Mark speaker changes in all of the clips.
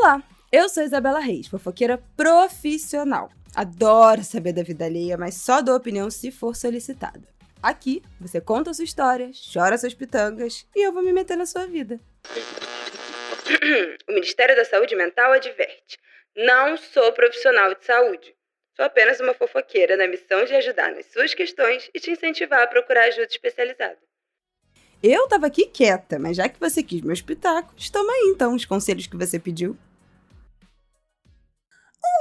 Speaker 1: Olá, eu sou Isabela Reis, fofoqueira profissional. Adoro saber da vida alheia, mas só dou opinião se for solicitada. Aqui, você conta a sua história, chora suas pitangas e eu vou me meter na sua vida. O Ministério da Saúde Mental adverte: não sou profissional de saúde. Sou apenas uma fofoqueira na missão de ajudar nas suas questões e te incentivar a procurar ajuda especializada. Eu tava aqui quieta, mas já que você quis meus pitacos, toma aí então os conselhos que você pediu.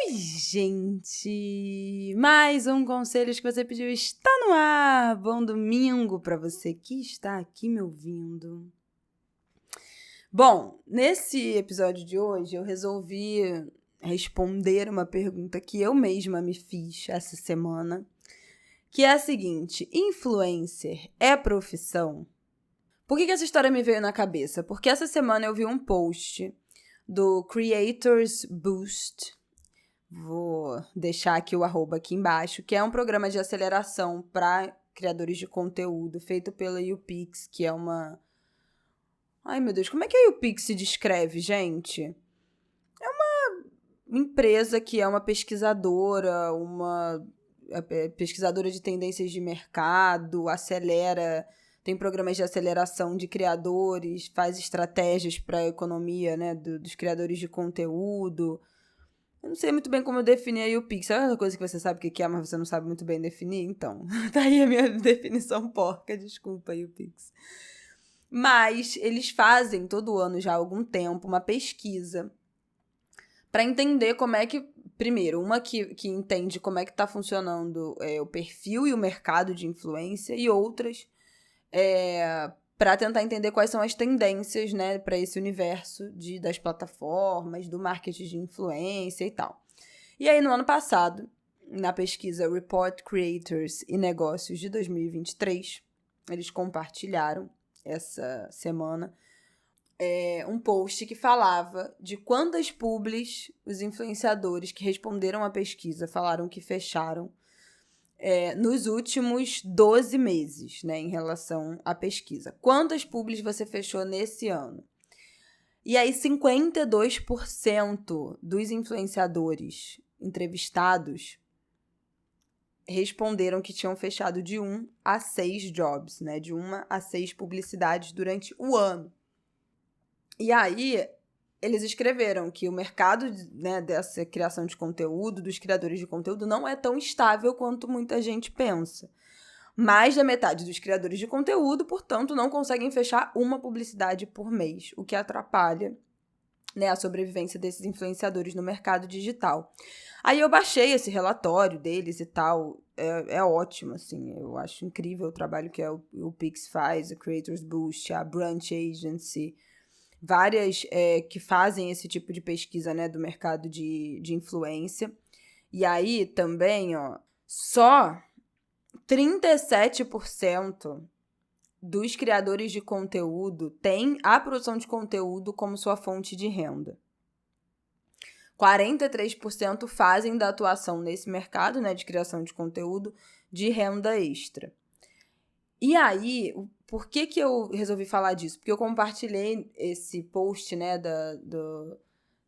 Speaker 1: Oi, gente! Mais um Conselhos que você pediu está no ar! Bom domingo para você que está aqui me ouvindo. Bom, nesse episódio de hoje eu resolvi responder uma pergunta que eu mesma me fiz essa semana, que é a seguinte: influencer é profissão? Por que essa história me veio na cabeça? Porque essa semana eu vi um post do Creators Boost, vou deixar aqui o arroba aqui embaixo, que é um programa de aceleração para criadores de conteúdo feito pela YouPix, que é uma... Ai, meu Deus, como é que a YouPix se descreve, gente? É uma empresa que é uma pesquisadora, pesquisadora de tendências de mercado, acelera... Tem programas de aceleração de criadores, faz estratégias para a economia, né, dos criadores de conteúdo. Eu não sei muito bem como eu definir aí o Pix. Sabe aquela coisa que você sabe o que é, mas você não sabe muito bem definir? Então, tá aí a minha definição porca, desculpa aí o Pix. Mas eles fazem todo ano já há algum tempo uma pesquisa para entender como é que... Primeiro, uma que entende como é que está funcionando o perfil e o mercado de influência, e outras... para tentar entender quais são as tendências, né, para esse universo das plataformas, do marketing de influência e tal. E aí, no ano passado, na pesquisa Report Creators e Negócios de 2023, eles compartilharam essa semana um post que falava de quantas publis os influenciadores que responderam à pesquisa falaram que fecharam nos últimos 12 meses, né, em relação à pesquisa. Quantas publis você fechou nesse ano? E aí, 52% dos influenciadores entrevistados responderam que tinham fechado de 1 a 6 jobs, né, de 1 a 6 publicidades durante o ano. E aí... eles escreveram que o mercado, né, dessa criação de conteúdo, dos criadores de conteúdo, não é tão estável quanto muita gente pensa. Mais da metade dos criadores de conteúdo, portanto, não conseguem fechar uma publicidade por mês, o que atrapalha, né, a sobrevivência desses influenciadores no mercado digital. Aí eu baixei esse relatório deles e tal, é ótimo, assim, eu acho incrível o trabalho que o Pix faz, a Creators Boost, a Brunch Agency... várias que fazem esse tipo de pesquisa, né, do mercado de influência. E aí também, só 37% dos criadores de conteúdo têm a produção de conteúdo como sua fonte de renda. 43% fazem da atuação nesse mercado, né, de criação de conteúdo de renda extra. E aí, por que eu resolvi falar disso? Porque eu compartilhei esse post, né,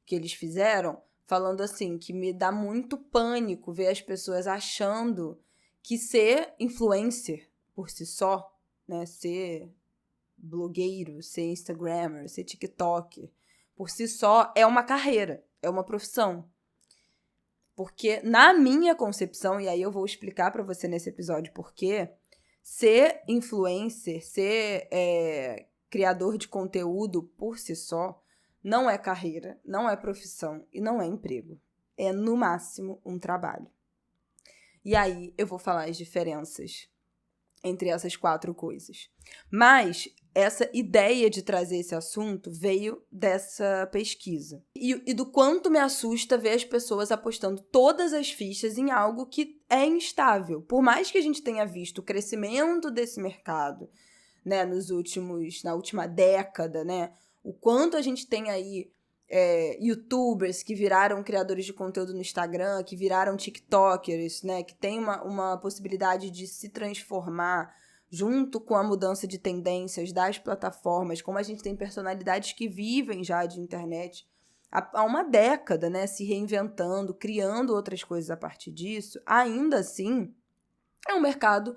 Speaker 1: que eles fizeram, falando assim, que me dá muito pânico ver as pessoas achando que ser influencer por si só, né, ser blogueiro, ser instagrammer, ser tiktoker, por si só é uma carreira, é uma profissão. Porque na minha concepção, e aí eu vou explicar para você nesse episódio por quê, ser influencer, ser criador de conteúdo por si só, não é carreira, não é profissão e não é emprego. É, no máximo, um trabalho. E aí eu vou falar as diferenças entre essas 4 coisas. Mas essa ideia de trazer esse assunto veio dessa pesquisa. E do quanto me assusta ver as pessoas apostando todas as fichas em algo que é instável. Por mais que a gente tenha visto o crescimento desse mercado, né, na última década, né, o quanto a gente tem aí youtubers que viraram criadores de conteúdo no Instagram, que viraram tiktokers, né, que tem uma possibilidade de se transformar junto com a mudança de tendências das plataformas, como a gente tem personalidades que vivem já de internet, há uma década, né, se reinventando, criando outras coisas a partir disso, ainda assim é um mercado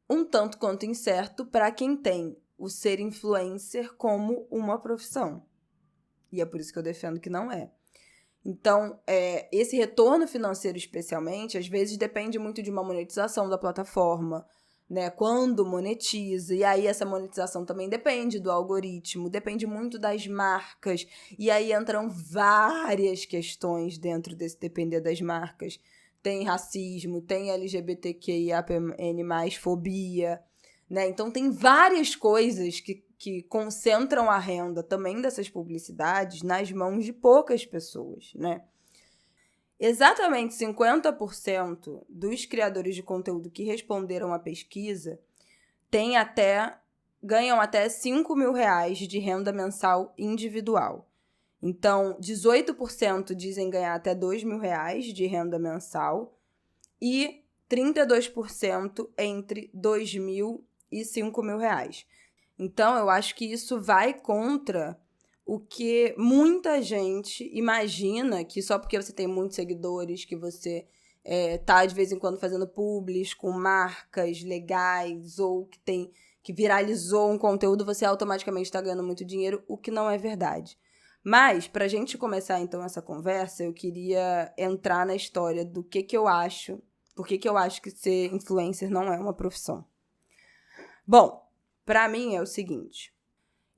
Speaker 1: um tanto quanto incerto para quem tem o ser influencer como uma profissão. E é por isso que eu defendo que não é. Então, esse retorno financeiro especialmente, às vezes depende muito de uma monetização da plataforma, né? Quando monetiza, e aí essa monetização também depende do algoritmo, depende muito das marcas, e aí entram várias questões dentro desse depender das marcas. Tem racismo, tem LGBTQIAPN+, fobia, né? Então tem várias coisas que concentram a renda também dessas publicidades nas mãos de poucas pessoas, né? Exatamente 50% dos criadores de conteúdo que responderam à pesquisa ganham até R$5.000 de renda mensal individual. Então, 18% dizem ganhar até R$2.000 de renda mensal e 32% entre R$2.000 e R$5.000. Então, eu acho que isso vai contra o que muita gente imagina, que só porque você tem muitos seguidores, que você tá de vez em quando fazendo publis com marcas legais, ou que viralizou um conteúdo, você automaticamente está ganhando muito dinheiro, o que não é verdade. Mas, para a gente começar então essa conversa, eu queria entrar na história do que eu acho, por que eu acho que ser influencer não é uma profissão. Bom, para mim é o seguinte,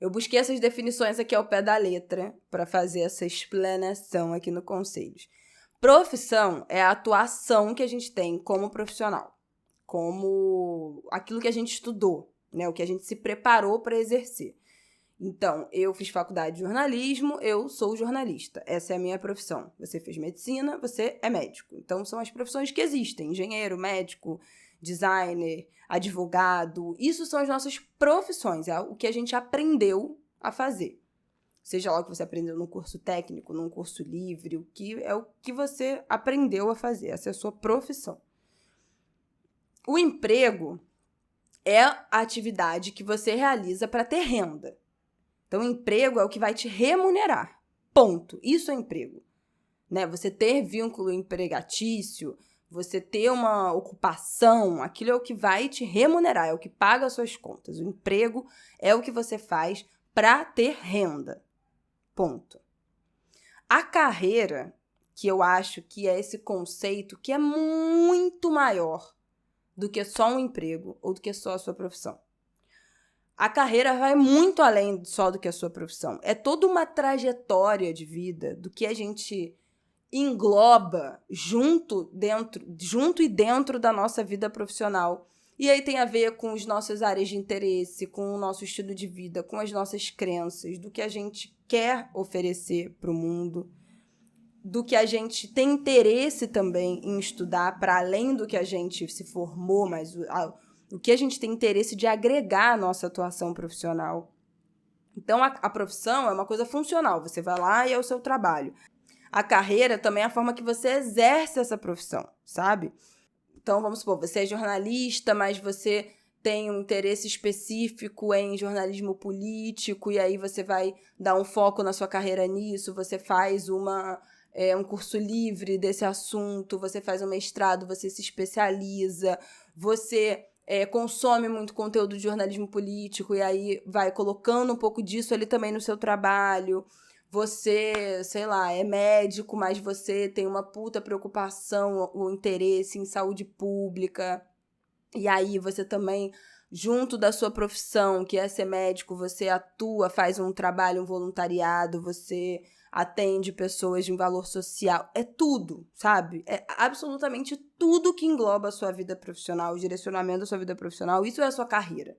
Speaker 1: eu busquei essas definições aqui ao pé da letra para fazer essa explanação aqui no Conselhos. Profissão é a atuação que a gente tem como profissional, como aquilo que a gente estudou, né? O que a gente se preparou para exercer. Então, eu fiz faculdade de jornalismo, eu sou jornalista. Essa é a minha profissão. Você fez medicina, você é médico. Então, são as profissões que existem. Engenheiro, médico, designer, advogado. Isso são as nossas profissões. É o que a gente aprendeu a fazer. Seja lá o que você aprendeu num curso técnico, num curso livre, o que você aprendeu a fazer. Essa é a sua profissão. O emprego é a atividade que você realiza para ter renda. Então, o emprego é o que vai te remunerar. Ponto. Isso é emprego. Né? Você ter vínculo empregatício, você ter uma ocupação, aquilo é o que vai te remunerar, é o que paga as suas contas. O emprego é o que você faz para ter renda. Ponto. A carreira, que eu acho que é esse conceito que é muito maior do que só um emprego ou do que só a sua profissão. A carreira vai muito além só do que a sua profissão. É toda uma trajetória de vida do que a gente engloba junto e dentro da nossa vida profissional. E aí tem a ver com as nossas áreas de interesse, com o nosso estilo de vida, com as nossas crenças, do que a gente quer oferecer para o mundo, do que a gente tem interesse também em estudar, para além do que a gente se formou, mas o que a gente tem interesse de agregar à nossa atuação profissional. Então, a profissão é uma coisa funcional. Você vai lá e é o seu trabalho. A carreira também é a forma que você exerce essa profissão, sabe? Então, vamos supor, você é jornalista, mas você tem um interesse específico em jornalismo político, e aí você vai dar um foco na sua carreira nisso, você faz um curso livre desse assunto, você faz um mestrado, você se especializa, você consome muito conteúdo de jornalismo político e aí vai colocando um pouco disso ali também no seu trabalho. Você, sei lá, é médico, mas você tem uma puta preocupação, o interesse em saúde pública. E aí você também, junto da sua profissão, que é ser médico, você atua, faz um trabalho, um voluntariado, você atende pessoas de um valor social. É tudo, sabe? É absolutamente tudo que engloba a sua vida profissional, o direcionamento da sua vida profissional. Isso é a sua carreira.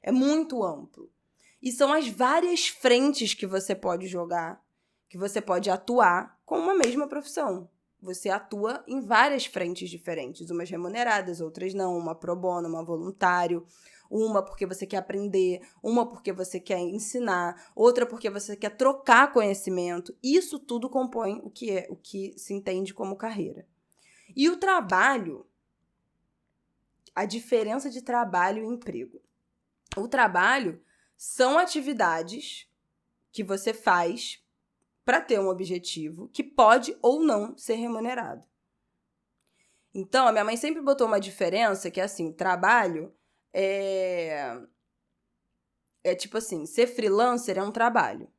Speaker 1: É muito amplo. E são as várias frentes que você pode jogar, que você pode atuar com uma mesma profissão. Você atua em várias frentes diferentes, umas remuneradas, outras não, uma pro bono, uma voluntário, uma porque você quer aprender, uma porque você quer ensinar, outra porque você quer trocar conhecimento. Isso tudo compõe o que se entende como carreira. E o trabalho, a diferença de trabalho e emprego. O trabalho são atividades que você faz para ter um objetivo que pode ou não ser remunerado. Então, a minha mãe sempre botou uma diferença que é assim, trabalho é tipo assim, ser freelancer é um trabalho.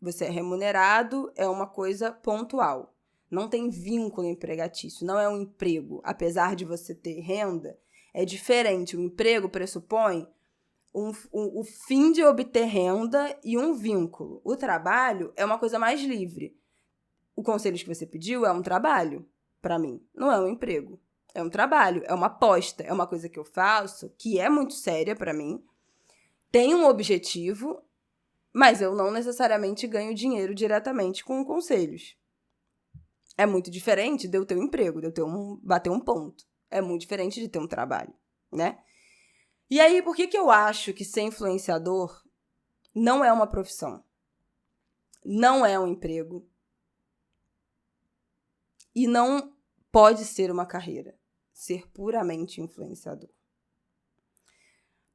Speaker 1: Você é remunerado, é uma coisa pontual. Não tem vínculo empregatício, não é um emprego. Apesar de você ter renda, é diferente. O emprego pressupõe o fim de obter renda e um vínculo. O trabalho é uma coisa mais livre. O conselho que você pediu é um trabalho, para mim. Não é um emprego. É um trabalho, é uma aposta, é uma coisa que eu faço, que é muito séria para mim. Tem um objetivo, mas eu não necessariamente ganho dinheiro diretamente com conselhos. É muito diferente de eu ter um emprego, de eu bater um ponto. É muito diferente de ter um trabalho, né? E aí, por que eu acho que ser influenciador não é uma profissão? Não é um emprego. E não pode ser uma carreira. Ser puramente influenciador.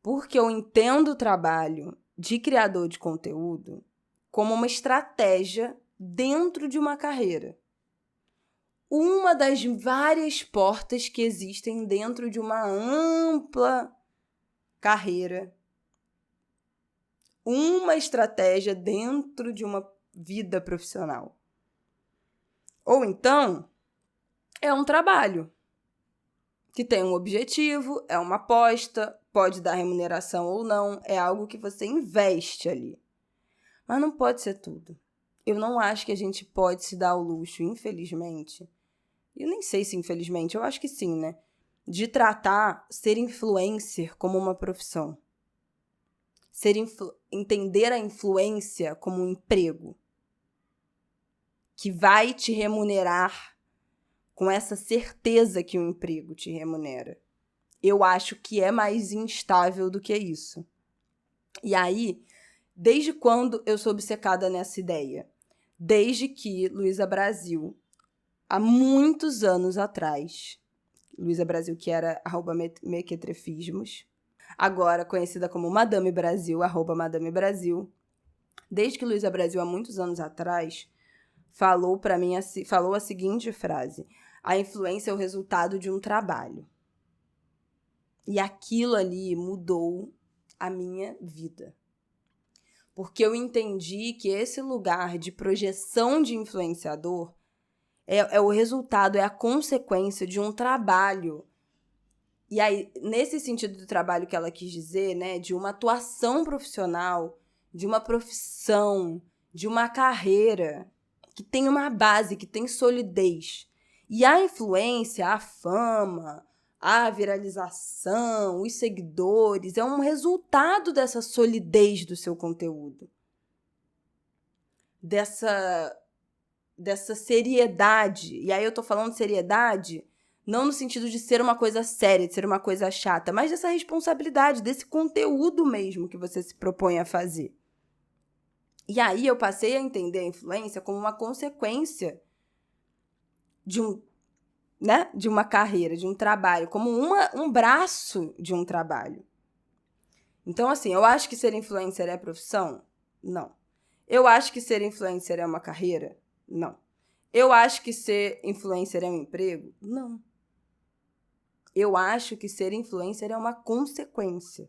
Speaker 1: Porque eu entendo o trabalho de criador de conteúdo como uma estratégia dentro de uma carreira. Uma das várias portas que existem dentro de uma ampla carreira. Uma estratégia dentro de uma vida profissional. Ou então, é um trabalho que tem um objetivo, é uma aposta, pode dar remuneração ou não, é algo que você investe ali. Mas não pode ser tudo. Eu não acho que a gente pode se dar ao luxo, infelizmente. Eu nem sei se infelizmente, eu acho que sim, né? De tratar ser influencer como uma profissão. Entender a influência como um emprego. Que vai te remunerar com essa certeza que o emprego te remunera. Eu acho que é mais instável do que isso. E aí, desde quando eu sou obcecada nessa ideia? Desde que Luísa Brasil, há muitos anos atrás, Luísa Brasil, que era @mequetrefismos, agora conhecida como Madame Brasil, @Madame Brasil, desde que Luísa Brasil, há muitos anos atrás, falou a seguinte frase: a influência é o resultado de um trabalho. E aquilo ali mudou a minha vida. Porque eu entendi que esse lugar de projeção de influenciador é o resultado, é a consequência de um trabalho. E aí, nesse sentido do trabalho que ela quis dizer, né, de uma atuação profissional, de uma profissão, de uma carreira que tem uma base, que tem solidez. E a influência, a fama, a viralização, os seguidores, é um resultado dessa solidez do seu conteúdo. Dessa seriedade. E aí eu tô falando de seriedade não no sentido de ser uma coisa séria, de ser uma coisa chata, mas dessa responsabilidade, desse conteúdo mesmo que você se propõe a fazer. E aí eu passei a entender a influência como uma consequência de uma carreira, de um trabalho, como um braço de um trabalho. Então, assim, eu acho que ser influencer é profissão? Não. Eu acho que ser influencer é uma carreira? Não. Eu acho que ser influencer é um emprego? Não. Eu acho que ser influencer é uma consequência.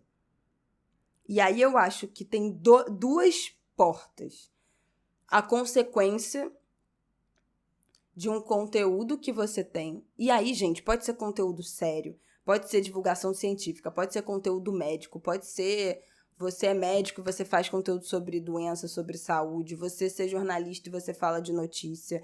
Speaker 1: E aí eu acho que tem duas portas. A consequência de um conteúdo que você tem. E aí, gente, pode ser conteúdo sério, pode ser divulgação científica, pode ser conteúdo médico, pode ser você é médico e você faz conteúdo sobre doença, sobre saúde, você ser jornalista e você fala de notícia,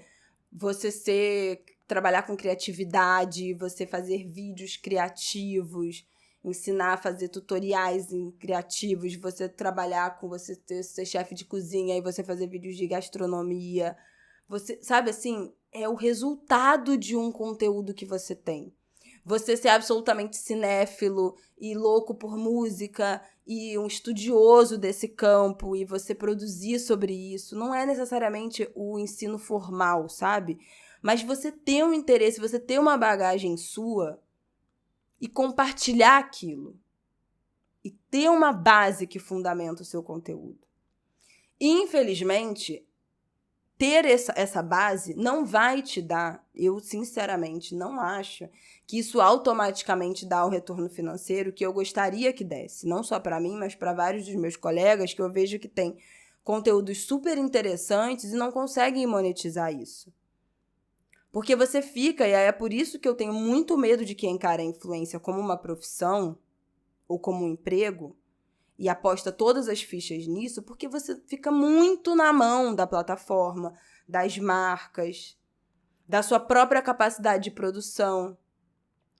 Speaker 1: você trabalhar com criatividade, você fazer vídeos criativos, ensinar a fazer tutoriais criativos, você trabalhar com você ser chefe de cozinha e você fazer vídeos de gastronomia. Você, sabe assim, é o resultado de um conteúdo que você tem. Você ser absolutamente cinéfilo e louco por música e um estudioso desse campo e você produzir sobre isso, não é necessariamente o ensino formal, sabe? Mas você ter um interesse, você ter uma bagagem sua e compartilhar aquilo. E ter uma base que fundamenta o seu conteúdo. E, infelizmente, ter essa base não vai te dar, eu sinceramente não acho que isso automaticamente dá o retorno financeiro que eu gostaria que desse. Não só para mim, mas para vários dos meus colegas que eu vejo que têm conteúdos super interessantes e não conseguem monetizar isso. Porque você fica, e é por isso que eu tenho muito medo de quem encara a influência como uma profissão ou como um emprego e aposta todas as fichas nisso, porque você fica muito na mão da plataforma, das marcas, da sua própria capacidade de produção.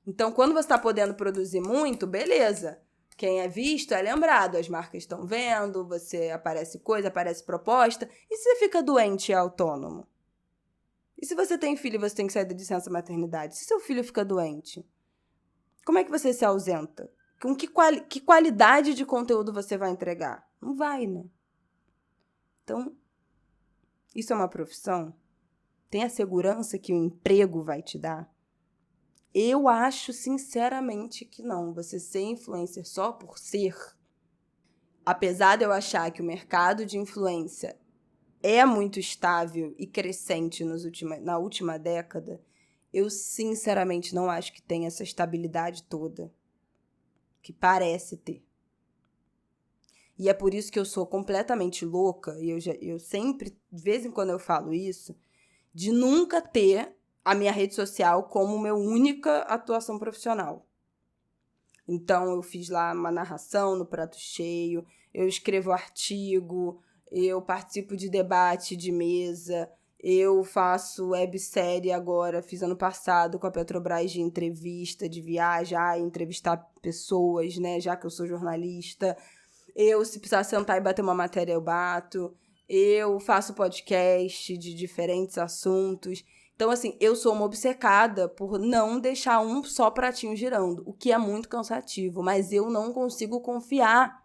Speaker 1: Então, quando você está podendo produzir muito, beleza. Quem é visto é lembrado, as marcas estão vendo, você aparece coisa, aparece proposta. E se você fica doente e é autônomo? E se você tem filho e você tem que sair da licença maternidade? Se seu filho fica doente, como é que você se ausenta? Com que qualidade de conteúdo você vai entregar? Não vai, né? Então, isso é uma profissão? Tem a segurança que o emprego vai te dar? Eu acho, sinceramente, que não. Você ser influencer só por ser. Apesar de eu achar que o mercado de influência é muito estável e crescente na última década, eu, sinceramente, não acho que tem essa estabilidade toda que parece ter. E é por isso que eu sou completamente louca, e eu sempre, de vez em quando eu falo isso, de nunca ter a minha rede social como minha única atuação profissional. Então, eu fiz lá uma narração no Prato Cheio, eu escrevo artigo, eu participo de debate de mesa, eu faço websérie agora, fiz ano passado com a Petrobras de entrevista, de viagem, entrevistar pessoas, né, já que eu sou jornalista. Eu, se precisar sentar e bater uma matéria, eu bato. Eu faço podcast de diferentes assuntos. Então, assim, eu sou uma obcecada por não deixar um só pratinho girando, o que é muito cansativo, mas eu não consigo confiar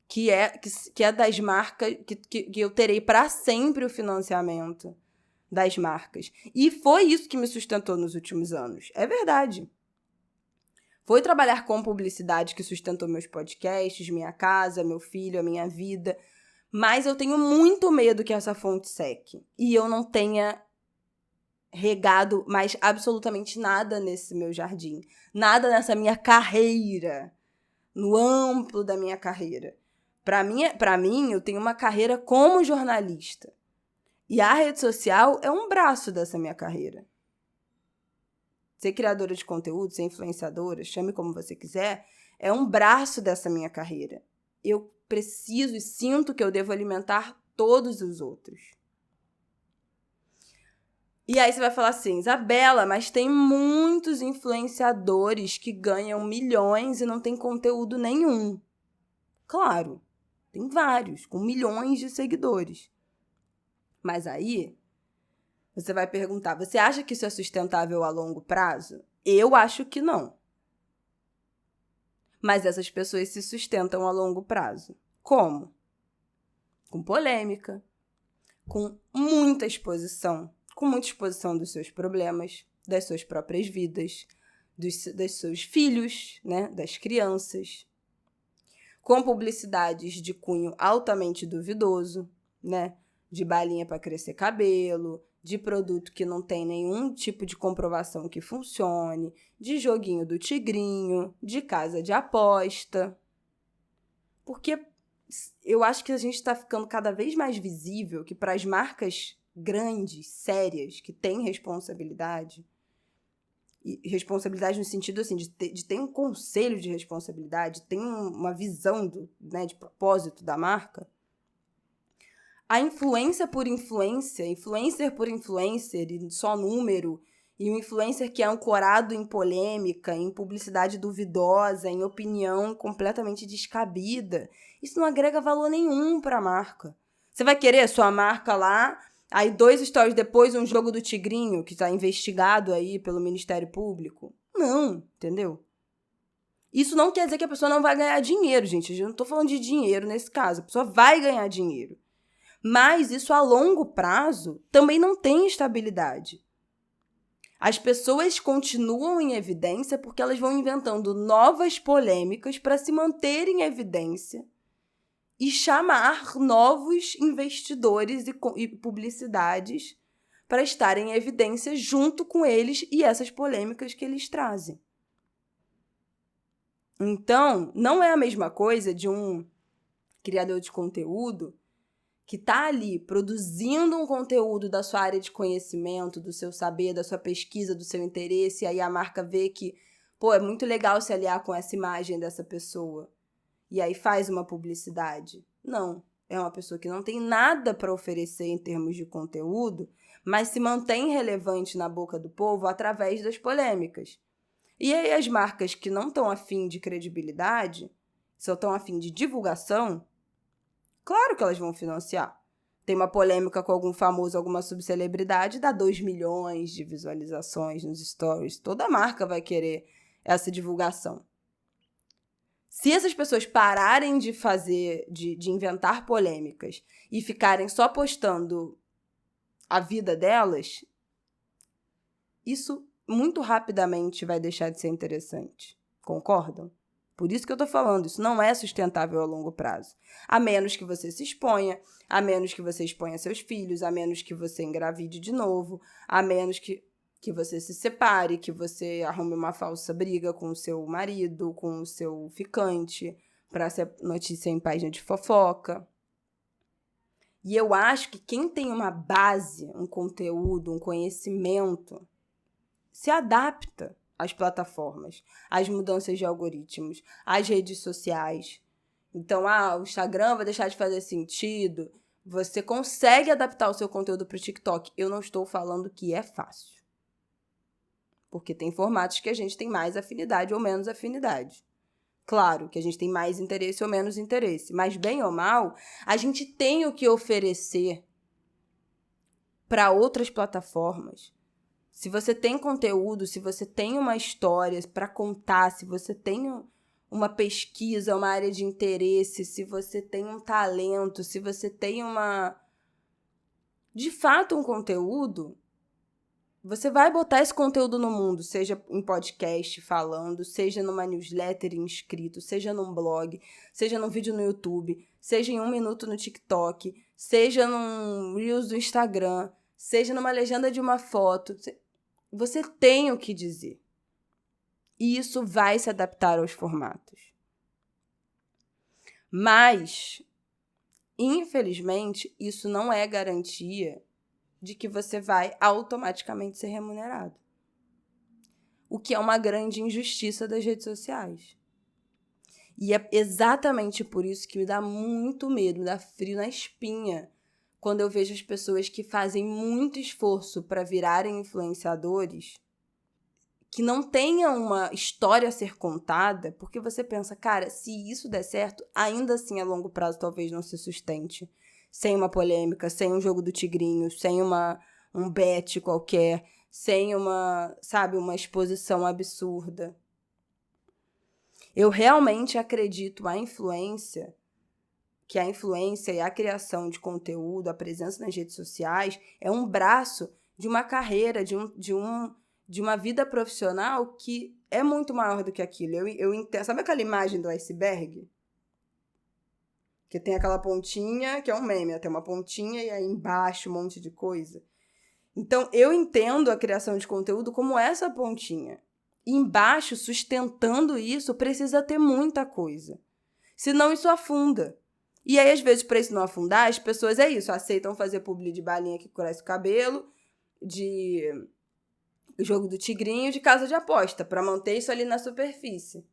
Speaker 1: que é das marcas, que eu terei para sempre o financiamento das marcas. E foi isso que me sustentou nos últimos anos. É verdade. Foi trabalhar com publicidade que sustentou meus podcasts, minha casa, meu filho, a minha vida. Mas eu tenho muito medo que essa fonte seque. E eu não tenha regado mais absolutamente nada nesse meu jardim. Nada nessa minha carreira. No amplo da minha carreira. Para mim, eu tenho uma carreira como jornalista. E a rede social é um braço dessa minha carreira. Ser criadora de conteúdo, ser influenciadora, chame como você quiser, é um braço dessa minha carreira. Eu preciso e sinto que eu devo alimentar todos os outros. E aí você vai falar assim, Isabela, mas tem muitos influenciadores que ganham milhões e não tem conteúdo nenhum. Claro, tem vários, com milhões de seguidores. Mas aí, você vai perguntar, você acha que isso é sustentável a longo prazo? Eu acho que não. Mas essas pessoas se sustentam a longo prazo. Como? Com polêmica, com muita exposição dos seus problemas, das suas próprias vidas, dos seus filhos, né, das crianças, com publicidades de cunho altamente duvidoso, né, de balinha para crescer cabelo, de produto que não tem nenhum tipo de comprovação que funcione, de joguinho do tigrinho, de casa de aposta. Porque eu acho que a gente está ficando cada vez mais visível que para as marcas grandes, sérias, que têm responsabilidade, e responsabilidade no sentido assim, de ter um conselho de responsabilidade, tem uma visão de propósito da marca, a influência por influência, influencer por influencer, e só número, e um influencer que é ancorado em polêmica, em publicidade duvidosa, em opinião completamente descabida, isso não agrega valor nenhum para a marca. Você vai querer a sua marca lá, aí 2 stories depois um jogo do tigrinho, que está investigado aí pelo Ministério Público? Não, entendeu? Isso não quer dizer que a pessoa não vai ganhar dinheiro, gente. Eu não estou falando de dinheiro nesse caso. A pessoa vai ganhar dinheiro. Mas isso a longo prazo também não tem estabilidade. As pessoas continuam em evidência porque elas vão inventando novas polêmicas para se manter em evidência e chamar novos investidores e publicidades para estarem em evidência junto com eles e essas polêmicas que eles trazem. Então, não é a mesma coisa de um criador de conteúdo que está ali produzindo um conteúdo da sua área de conhecimento, do seu saber, da sua pesquisa, do seu interesse, e aí a marca vê que, é muito legal se aliar com essa imagem dessa pessoa. E aí faz uma publicidade. Não, é uma pessoa que não tem nada para oferecer em termos de conteúdo, mas se mantém relevante na boca do povo através das polêmicas. E aí as marcas que não estão afim de credibilidade, só estão afim de divulgação, claro que elas vão financiar. Tem uma polêmica com algum famoso, alguma subcelebridade, dá 2 milhões de visualizações nos stories. Toda marca vai querer essa divulgação. Se essas pessoas pararem de de inventar polêmicas e ficarem só postando a vida delas, isso muito rapidamente vai deixar de ser interessante. Concordam? Por isso que eu tô falando, isso não é sustentável a longo prazo. A menos que você se exponha, a menos que você exponha seus filhos, a menos que você engravide de novo, a menos que você se separe, que você arrume uma falsa briga com o seu marido, com o seu ficante, para ser notícia em página de fofoca. E eu acho que quem tem uma base, um conteúdo, um conhecimento, se adapta às plataformas, às mudanças de algoritmos, às redes sociais. Então, o Instagram vai deixar de fazer sentido. Você consegue adaptar o seu conteúdo para o TikTok. Eu não estou falando que é fácil. Porque tem formatos que a gente tem mais afinidade ou menos afinidade. Claro que a gente tem mais interesse ou menos interesse. Mas, bem ou mal, a gente tem o que oferecer para outras plataformas. Se você tem conteúdo, se você tem uma história para contar, se você tem uma pesquisa, uma área de interesse, se você tem um talento, se você tem de fato um conteúdo, você vai botar esse conteúdo no mundo, seja em podcast falando, seja numa newsletter inscrito, seja num blog, seja num vídeo no YouTube, seja em 1 minuto no TikTok, seja num Reels do Instagram, seja numa legenda de uma foto. Você tem o que dizer. E isso vai se adaptar aos formatos. Mas, infelizmente, isso não é garantia de que você vai automaticamente ser remunerado. O que é uma grande injustiça das redes sociais. E é exatamente por isso que me dá muito medo, me dá frio na espinha, quando eu vejo as pessoas que fazem muito esforço para virarem influenciadores, que não tenham uma história a ser contada, porque você pensa, cara, se isso der certo, ainda assim a longo prazo talvez não se sustente. Sem uma polêmica, sem um jogo do tigrinho, sem um bet qualquer, sem uma exposição absurda. Eu realmente acredito que a influência e a criação de conteúdo, a presença nas redes sociais, é um braço de uma carreira, de uma vida profissional que é muito maior do que aquilo. Eu entendo. Sabe aquela imagem do iceberg? Que tem aquela pontinha, que é um meme, tem uma pontinha e aí embaixo um monte de coisa. Então, eu entendo a criação de conteúdo como essa pontinha. E embaixo, sustentando isso, precisa ter muita coisa. Senão isso afunda. E aí, às vezes, para isso não afundar, as pessoas aceitam fazer publi de balinha que cresce o cabelo, de jogo do tigrinho, de casa de aposta, para manter isso ali na superfície,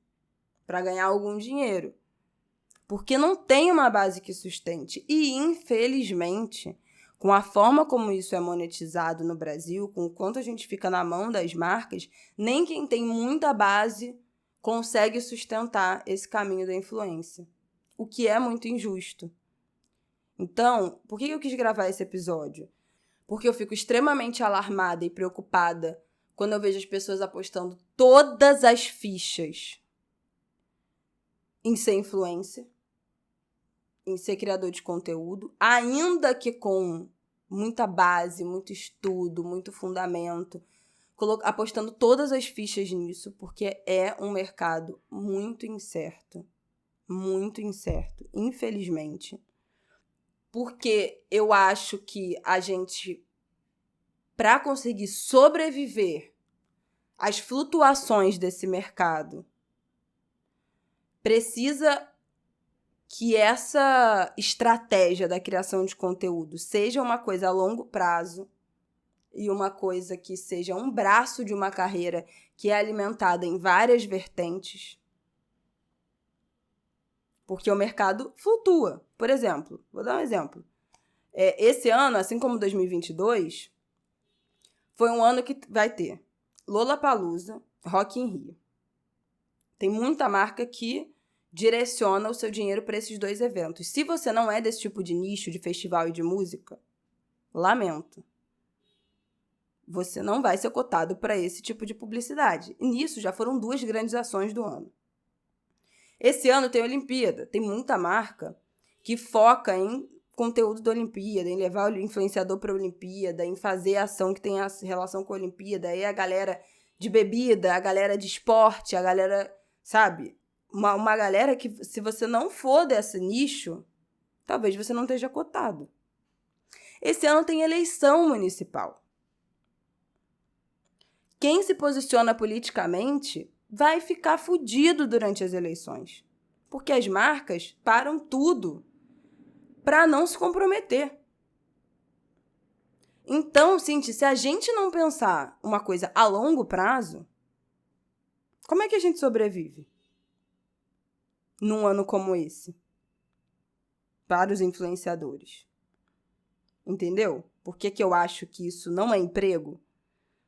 Speaker 1: para ganhar algum dinheiro. Porque não tem uma base que sustente. E, infelizmente, com a forma como isso é monetizado no Brasil, com o quanto a gente fica na mão das marcas, nem quem tem muita base consegue sustentar esse caminho da influência. O que é muito injusto. Então, por que eu quis gravar esse episódio? Porque eu fico extremamente alarmada e preocupada quando eu vejo as pessoas apostando todas as fichas em ser influencer, em ser criador de conteúdo, ainda que com muita base, muito estudo, muito fundamento, apostando todas as fichas nisso, porque é um mercado muito incerto. muito incerto, infelizmente. Porque eu acho que a gente, para conseguir sobreviver às flutuações desse mercado, precisa que essa estratégia da criação de conteúdo seja uma coisa a longo prazo e uma coisa que seja um braço de uma carreira que é alimentada em várias vertentes. Porque o mercado flutua. Por exemplo, vou dar um exemplo. Esse ano, assim como 2022, foi um ano que vai ter Lollapalooza, Rock in Rio. Tem muita marca que direciona o seu dinheiro para esses 2 eventos. Se você não é desse tipo de nicho de festival e de música, lamento. Você não vai ser cotado para esse tipo de publicidade. E nisso já foram 2 grandes ações do ano. Esse ano tem Olimpíada. Tem muita marca que foca em conteúdo da Olimpíada, em levar o influenciador para a Olimpíada, em fazer ação que tem relação com a Olimpíada. Aí a galera de bebida, a galera de esporte, a galera, sabe? Uma galera que, se você não for desse nicho, talvez você não esteja cotado. Esse ano tem eleição municipal. Quem se posiciona politicamente vai ficar fudido durante as eleições. Porque as marcas param tudo para não se comprometer. Então, Cinti, se a gente não pensar uma coisa a longo prazo, como é que a gente sobrevive num ano como esse? Para os influenciadores. Entendeu? Por que eu acho que isso não é emprego?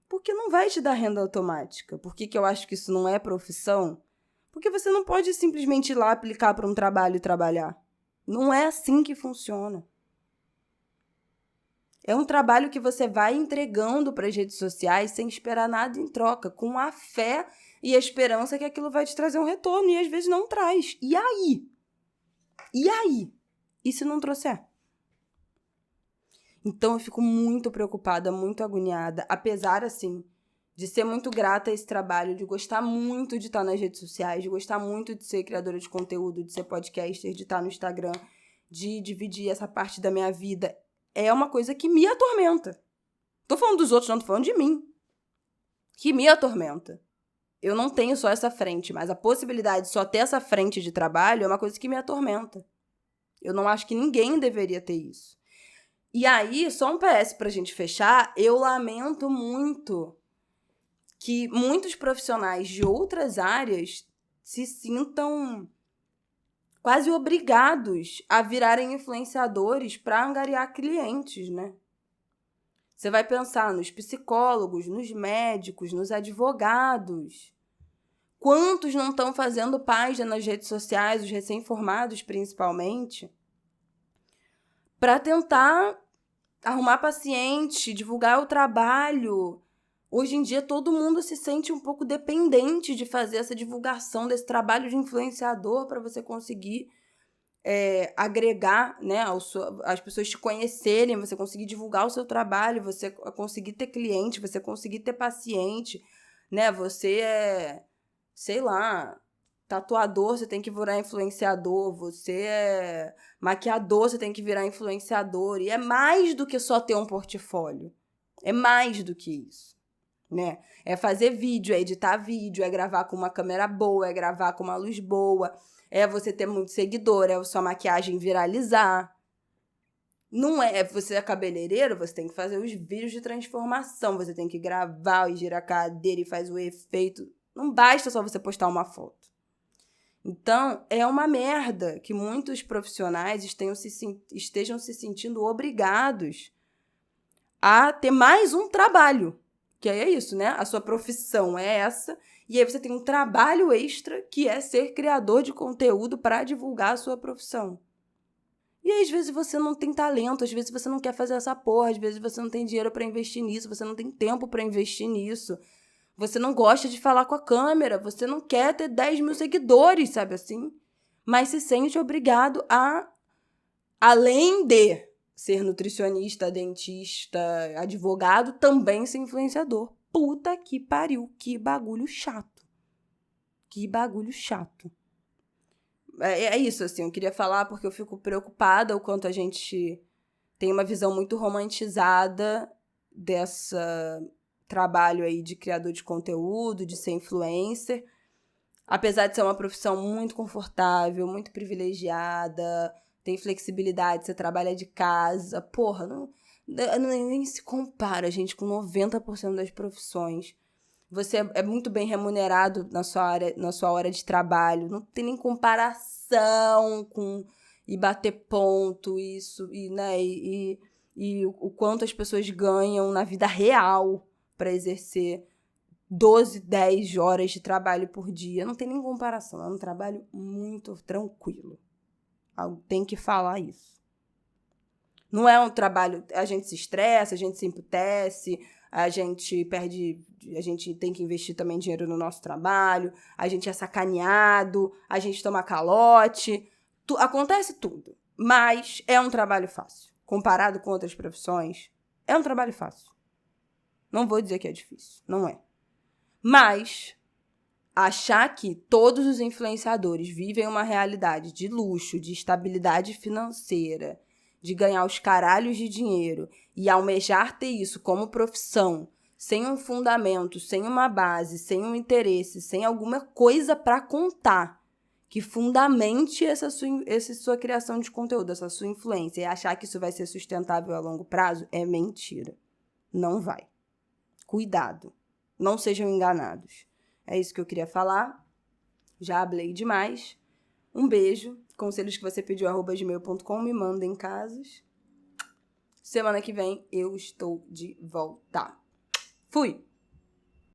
Speaker 1: Porque não vai te dar renda automática. Por que eu acho que isso não é profissão? Porque você não pode simplesmente ir lá aplicar para um trabalho e trabalhar. Não é assim que funciona. É um trabalho que você vai entregando para as redes sociais sem esperar nada em troca, com a fé e a esperança que aquilo vai te trazer um retorno, e às vezes não traz. E aí? E aí? E se não trouxer? Então eu fico muito preocupada, muito agoniada, apesar, assim, de ser muito grata a esse trabalho, de gostar muito de estar nas redes sociais, de gostar muito de ser criadora de conteúdo, de ser podcaster, de estar no Instagram, de dividir essa parte da minha vida. É uma coisa que me atormenta. Tô falando dos outros, não tô falando de mim. Que me atormenta. Eu não tenho só essa frente, mas a possibilidade de só ter essa frente de trabalho é uma coisa que me atormenta. Eu não acho que ninguém deveria ter isso. E aí, só um PS pra gente fechar, eu lamento muito que muitos profissionais de outras áreas se sintam quase obrigados a virarem influenciadores para angariar clientes, né? Você vai pensar nos psicólogos, nos médicos, nos advogados. Quantos não estão fazendo página nas redes sociais, os recém-formados principalmente, para tentar arrumar paciente, divulgar o trabalho. Hoje em dia, todo mundo se sente um pouco dependente de fazer essa divulgação desse trabalho de influenciador para você conseguir agregar, né, as pessoas te conhecerem, você conseguir divulgar o seu trabalho, você conseguir ter cliente, você conseguir ter paciente, né? Você sei lá, tatuador, você tem que virar influenciador, você é maquiador, você tem que virar influenciador. E é mais do que só ter um portfólio. É mais do que isso, né? É fazer vídeo, é editar vídeo, é gravar com uma câmera boa, é gravar com uma luz boa, é você ter muito seguidor, é a sua maquiagem viralizar. Não é você é cabeleireiro, você tem que fazer os vídeos de transformação, você tem que gravar e girar a cadeira e faz o efeito. Não basta só você postar uma foto. Então, é uma merda que muitos profissionais estejam se sentindo obrigados a ter mais um trabalho. Que aí é isso, né? A sua profissão é essa, e aí você tem um trabalho extra que é ser criador de conteúdo para divulgar a sua profissão. E aí, às vezes você não tem talento, às vezes você não quer fazer essa porra, às vezes você não tem dinheiro para investir nisso, você não tem tempo para investir nisso. Você não gosta de falar com a câmera, você não quer ter 10 mil seguidores, sabe assim? Mas se sente obrigado a, além de ser nutricionista, dentista, advogado, também ser influenciador. Puta que pariu, que bagulho chato. Que bagulho chato. É isso, assim, eu queria falar porque eu fico preocupada o quanto a gente tem uma visão muito romantizada dessa trabalho aí de criador de conteúdo, de ser influencer. Apesar de ser uma profissão muito confortável, muito privilegiada, tem flexibilidade, você trabalha de casa, porra, não nem se compara, gente, com 90% das profissões. Você é muito bem remunerado na sua hora de trabalho. Não tem nem comparação com e bater ponto, isso, e, né, e o quanto as pessoas ganham na vida real para exercer 12, 10 horas de trabalho por dia. Não tem nem comparação. É um trabalho muito tranquilo. Tem que falar isso. Não é um trabalho... A gente se estressa, a gente se emputece, a gente tem que investir também dinheiro no nosso trabalho, a gente é sacaneado, a gente toma calote, acontece tudo. Mas é um trabalho fácil. Comparado com outras profissões, é um trabalho fácil. Não vou dizer que é difícil, não é. Mas achar que todos os influenciadores vivem uma realidade de luxo, de estabilidade financeira, de ganhar os caralhos de dinheiro e almejar ter isso como profissão, sem um fundamento, sem uma base, sem um interesse, sem alguma coisa para contar que fundamente essa sua criação de conteúdo, essa sua influência, e achar que isso vai ser sustentável a longo prazo, é mentira. Não vai. Cuidado. Não sejam enganados. É isso que eu queria falar. Já hablei demais. Um beijo. Conselhos que você pediu, @gmail.com. Me mandem casos. Semana que vem eu estou de volta. Fui!